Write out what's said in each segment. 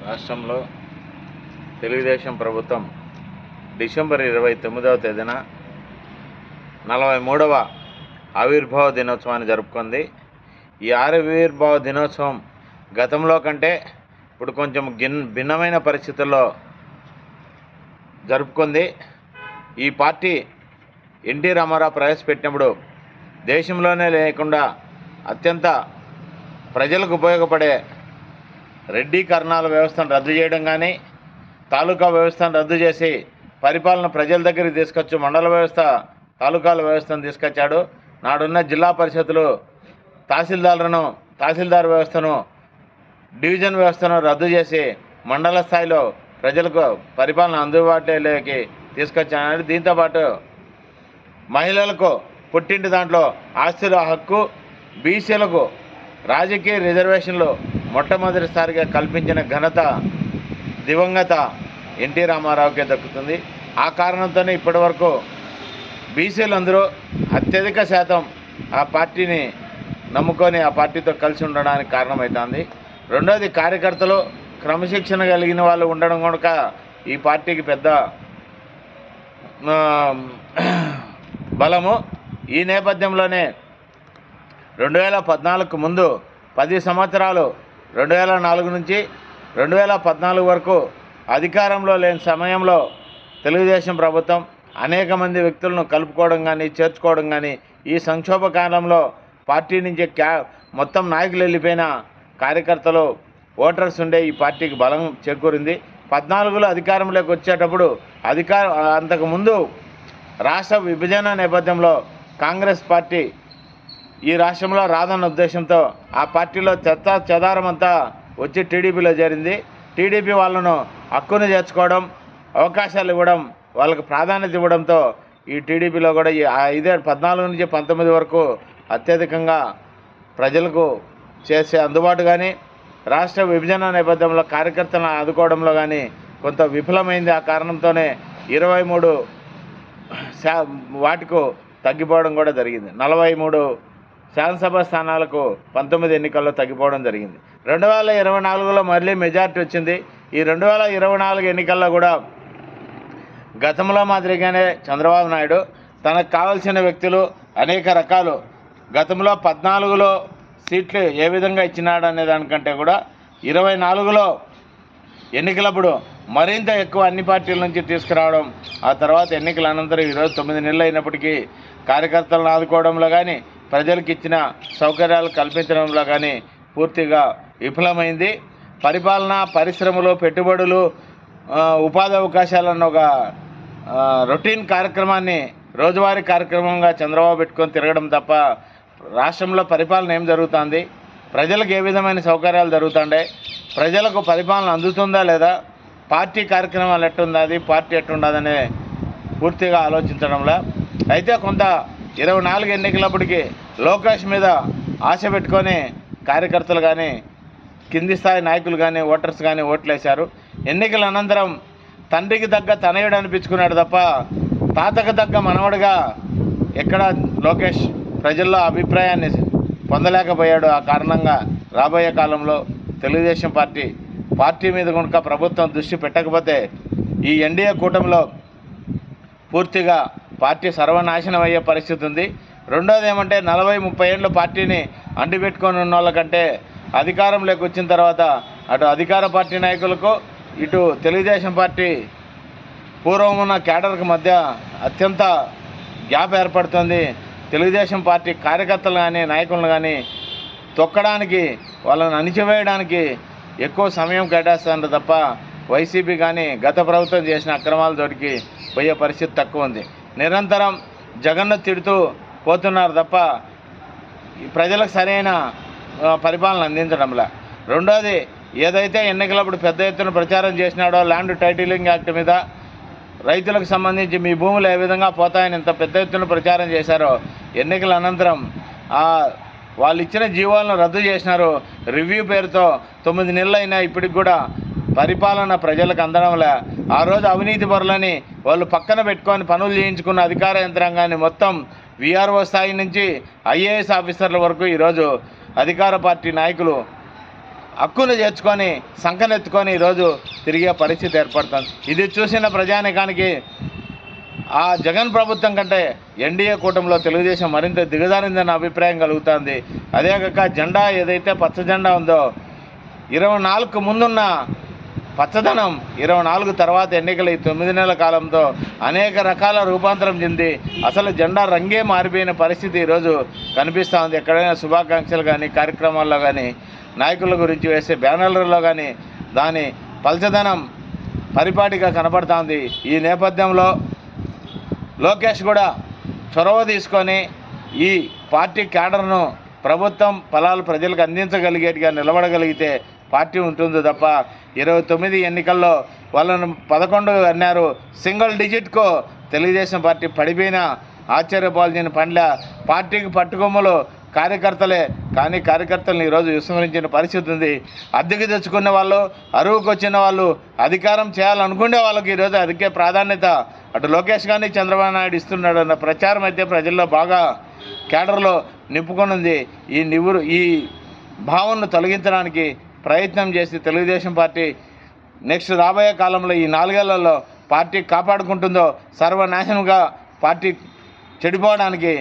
రాష్ట్రంలో తెలుగుదేశం ప్రభుత్వం డిసెంబర్ 29వ తేదీన 43వ ఆవిర్భావ దినోత్సవాన్ని జరుపుకుంది. ఈ ఆవిర్భావ దినోత్సవం గతంలో కంటే ఇప్పుడు కొంచెం భిన్నమైన పరిస్థితుల్లో జరుపుకుంది. ఈ పార్టీ ఎన్టీ రామారావు ప్రవేశపెట్టినప్పుడు దేశంలోనే లేకుండా అత్యంత ప్రజలకు ఉపయోగపడే రెడ్డీకరణాల వ్యవస్థను రద్దు చేయడం కానీ, తాలూకా వ్యవస్థను రద్దు చేసి పరిపాలన ప్రజల దగ్గరికి తీసుకొచ్చి మండల వ్యవస్థ, తాలూకాల వ్యవస్థను తీసుకొచ్చాడు. నాడున్న జిల్లా పరిషత్తులు తహసీల్దార్ వ్యవస్థను, డివిజన్ వ్యవస్థను రద్దు చేసి మండల స్థాయిలో ప్రజలకు పరిపాలన అందుబాటులోకి తీసుకొచ్చాడు. దీంతోపాటు మహిళలకు పుట్టింటి దాంట్లో ఆస్తుల హక్కు, బీసీలకు రాజకీయ రిజర్వేషన్లు మొట్టమొదటిసారిగా కల్పించిన ఘనత దివంగత ఎన్టీ రామారావుకే దక్కుతుంది. ఆ కారణంతోనే ఇప్పటివరకు బీసీలందరూ అత్యధిక శాతం ఆ పార్టీని నమ్ముకొని ఆ పార్టీతో కలిసి ఉండడానికి కారణమవుతుంది. రెండోది, కార్యకర్తలు క్రమశిక్షణ కలిగిన వాళ్ళు ఉండడం కనుక ఈ పార్టీకి పెద్ద బలము. ఈ నేపథ్యంలోనే 2014కు ముందు 10 సంవత్సరాలు 2004 నుంచి 2014 వరకు అధికారంలో లేని సమయంలో తెలుగుదేశం ప్రభుత్వం అనేక మంది వ్యక్తులను కలుపుకోవడం కానీ, చేర్చుకోవడం కానీ, ఈ సంక్షోభ కాలంలో పార్టీ నుంచి మొత్తం నాయకులు వెళ్ళిపోయిన కార్యకర్తలు, ఓటర్స్ ఉండే ఈ పార్టీకి బలం చేకూరింది. 14లో అధికారంలోకి వచ్చేటప్పుడు అంతకుముందు రాష్ట్ర విభజన నేపథ్యంలో కాంగ్రెస్ పార్టీ ఈ రాష్ట్రంలో రాదన్న ఉద్దేశంతో ఆ పార్టీలో చెదారం అంతా వచ్చి టీడీపీలో చేరింది. టీడీపీ వాళ్ళను హక్కును చేర్చుకోవడం, అవకాశాలు ఇవ్వడం, వాళ్ళకు ప్రాధాన్యత ఇవ్వడంతో ఈ టీడీపీలో కూడా ఈ 14 నుంచి 19 వరకు అత్యధికంగా ప్రజలకు చేసే అందుబాటు కానీ, రాష్ట్ర విభజన నేపథ్యంలో కార్యకర్తలను ఆదుకోవడంలో కానీ కొంత విఫలమైంది. ఆ కారణంతోనే 23 వాటికు తగ్గిపోవడం కూడా జరిగింది. 43 శాసనసభ స్థానాలకు 19 ఎన్నికల్లో తగ్గిపోవడం జరిగింది. 2024లో మళ్ళీ మెజార్టీ వచ్చింది. ఈ 2024 ఎన్నికల్లో కూడా గతంలో మాదిరిగానే చంద్రబాబు నాయుడు తనకు కావాల్సిన వ్యక్తులు అనేక రకాలు, గతంలో 14లో సీట్లు ఏ విధంగా ఇచ్చినాడు అనే దానికంటే కూడా 24లో ఎన్నికలప్పుడు మరింత ఎక్కువ అన్ని పార్టీల నుంచి తీసుకురావడం, ఆ తర్వాత ఎన్నికల అనంతరం ఈరోజు 9 నెలలు అయినప్పటికీ కార్యకర్తలను ఆదుకోవడంలో కానీ, ప్రజలకు ఇచ్చిన సౌకర్యాలు కల్పించడంలో కానీ పూర్తిగా విఫలమైంది. పరిపాలన, పరిశ్రమలు, పెట్టుబడులు, ఉపాధి అవకాశాలన్న ఒక రొటీన్ కార్యక్రమాన్ని రోజువారీ కార్యక్రమంగా చంద్రబాబు పెట్టుకొని తిరగడం తప్ప రాష్ట్రంలో పరిపాలన ఏం జరుగుతుంది, ప్రజలకు ఏ విధమైన సౌకర్యాలు జరుగుతుండే, ప్రజలకు పరిపాలన అందుతుందా లేదా, పార్టీ కార్యక్రమాలు ఎట్టుంది, పార్టీ ఎట్టుండదనే పూర్తిగా ఆలోచించడంలా. అయితే కొంత 24 ఎన్నికలప్పటికీ లోకేష్ మీద ఆశ పెట్టుకొని కార్యకర్తలు కానీ, కింది స్థాయి నాయకులు కానీ, ఓటర్స్ కానీ ఓట్లేశారు. ఎన్నికల అనంతరం తండ్రికి తగ్గ తనయుడు అనిపించుకున్నాడు తప్ప తాతకు తగ్గ మనవడుగా ఎక్కడ లోకేష్ ప్రజల్లో అభిప్రాయాన్ని పొందలేకపోయాడు. ఆ కారణంగా రాబోయే కాలంలో తెలుగుదేశం పార్టీ మీద కనుక ప్రభుత్వం దృష్టి పెట్టకపోతే ఈ ఎన్డీఏ కూటమిలో పూర్తిగా పార్టీ సర్వనాశనం అయ్యే పరిస్థితి ఉంది. రెండోది ఏమంటే 40-30 ఏళ్ళు పార్టీని అంటిపెట్టుకొని ఉన్న వాళ్ళకంటే అధికారంలోకి వచ్చిన తర్వాత అటు అధికార పార్టీ నాయకులకు, ఇటు తెలుగుదేశం పార్టీ పూర్వం ఉన్న కేడర్కి మధ్య అత్యంత గ్యాప్ ఏర్పడుతుంది. తెలుగుదేశం పార్టీ కార్యకర్తలు కానీ, నాయకులను కానీ తొక్కడానికి, వాళ్ళని అణిచివేయడానికి ఎక్కువ సమయం కేటాయిస్తారు తప్ప వైసీపీ కానీ గత ప్రభుత్వం చేసిన అక్రమాల జోడికి పోయే పరిస్థితి తక్కువ ఉంది. నిరంతరం జగన్ను తిడుతూ పోతున్నారు తప్ప ప్రజలకు సరైన పరిపాలన అందించడంలా. రెండోది, ఏదైతే ఎన్నికలప్పుడు పెద్ద ఎత్తున ప్రచారం చేసినాడో ల్యాండ్ టైటిలింగ్ యాక్ట్ మీద, రైతులకు సంబంధించి మీ భూములు ఏ విధంగా పోతాయని ఇంత పెద్ద ఎత్తున ప్రచారం చేశారో ఎన్నికల అనంతరం వాళ్ళు ఇచ్చిన జీవోలను రద్దు చేసినారు. రివ్యూ పేరుతో 9 నెలలు అయినా ఇప్పటికి కూడా పరిపాలన ప్రజలకు అందడంలే. ఆ రోజు అవినీతి పరులని వాళ్ళు పక్కన పెట్టుకొని పనులు చేయించుకున్న అధికార యంత్రాంగాన్ని మొత్తం వీఆర్ఓ స్థాయి నుంచి ఐఏఎస్ ఆఫీసర్ల వరకు ఈరోజు అధికార పార్టీ నాయకులు హక్కును చేర్చుకొని సంకనెత్తుకొని ఈరోజు తిరిగే పరిస్థితి ఏర్పడుతుంది. ఇది చూసిన ప్రజానికానికి ఆ జగన్ ప్రభుత్వం కంటే ఎన్డీఏ కూటమిలో తెలుగుదేశం మరింత దిగజారిందన్న అభిప్రాయం కలుగుతుంది. అదే కాక జెండా ఏదైతే పచ్చ జెండా ఉందో 24కు ముందున్న పచ్చదనం 24 తర్వాత ఎన్నికల ఈ 9 నెలల కాలంతో అనేక రకాల రూపాంతరం చెంది అసలు జెండా రంగే మారిపోయిన పరిస్థితి ఈరోజు కనిపిస్తూ ఉంది. ఎక్కడైనా శుభాకాంక్షలు కానీ కార్యక్రమాల్లో కానీ నాయకుల గురించి వేసే బ్యానర్లలో కానీ దాని పల్చదనం పరిపాటిగా కనపడుతూ ఉంది. ఈ నేపథ్యంలో లోకేష్ కూడా చొరవ తీసుకొని ఈ పార్టీ క్యాడర్ను ప్రభుత్వం ఫలాలు ప్రజలకు అందించగలిగేట్టుగా నిలబడగలిగితే పార్టీ ఉంటుంది తప్ప 29 ఎన్నికల్లో వాళ్ళను 11 అన్నారు. సింగిల్ డిజిట్కు తెలుగుదేశం పార్టీ పడిపోయిన ఆశ్చర్యపాల్చిన పండ్ల పార్టీకి పట్టుకొమ్మలు కార్యకర్తలే. కానీ కార్యకర్తలను ఈరోజు విస్మరించిన పరిస్థితి ఉంది. అద్దెకి తెచ్చుకునే వాళ్ళు, అరువుకు వచ్చిన వాళ్ళు, అధికారం చేయాలనుకునే వాళ్ళకి ఈరోజు అధిక ప్రాధాన్యత అటు లోకేష్ కానీ చంద్రబాబు నాయుడు ఇస్తున్నాడు అన్న ప్రచారం అయితే ప్రజల్లో బాగా కేడర్లో నింపుకొని ఉంది. ఈ భావనను తొలగించడానికి ప్రయత్నం చేసి తెలుగుదేశం పార్టీ నెక్స్ట్ రాబోయే కాలంలో ఈ 4 ఏళ్లలో పార్టీ కాపాడుకుంటుందో సర్వనాశనంగా పార్టీ చెడిపోవడానికి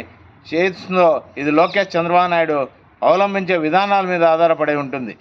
చేస్తుందో ఇది లోకేష్ చంద్రబాబు నాయుడు అవలంబించే విధానాల మీద ఆధారపడి ఉంటుంది.